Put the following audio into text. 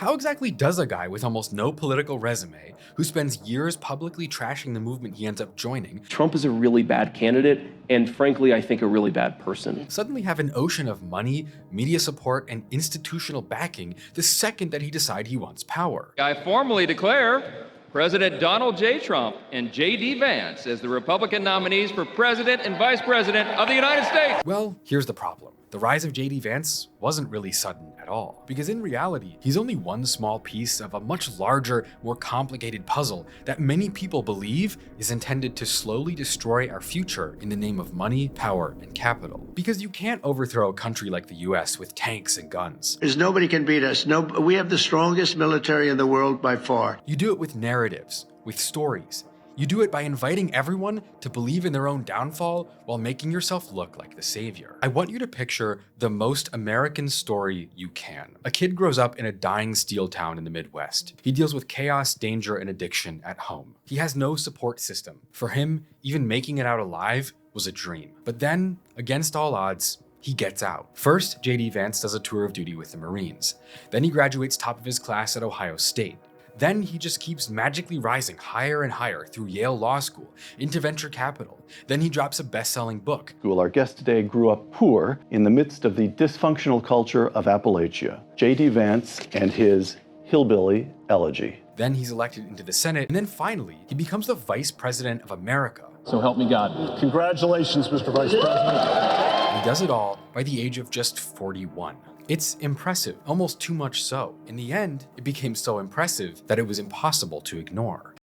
How exactly does a guy with almost no political resume, who spends years publicly trashing the movement he ends up joining, Trump is a really bad candidate, and frankly, I think a really bad person, suddenly have an ocean of money, media support, and institutional backing the second that he decides he wants power? I formally declare President Donald J. Trump and J.D. Vance as the Republican nominees for President and Vice President of the United States. Well, here's the problem. The rise of J.D. Vance wasn't really sudden at all, because in reality, he's only one small piece of a much larger, more complicated puzzle that many people believe is intended to slowly destroy our future in the name of money, power, and capital. Because you can't overthrow a country like the US with tanks and guns. There's nobody can beat us. No, we have the strongest military in the world by far. You do it with narratives, with stories. You do it by inviting everyone to believe in their own downfall while making yourself look like the savior. I want you to picture the most American story you can. A kid grows up in a dying steel town in the Midwest. He deals with chaos, danger, and addiction at home. He has no support system. For him, even making it out alive was a dream. But then, against all odds, he gets out. First, J.D. Vance does a tour of duty with the Marines. Then he graduates top of his class at Ohio State. Then he just keeps magically rising higher and higher through Yale Law School, into venture capital. Then he drops a best-selling book. Our guest today grew up poor in the midst of the dysfunctional culture of Appalachia. J.D. Vance and his Hillbilly Elegy. Then he's elected into the Senate, and then finally, he becomes the Vice President of America. So help me God. Congratulations, Mr. Vice President. And he does it all by the age of just 41. It's impressive, almost too much so. In the end, it became so impressive that it was impossible to ignore.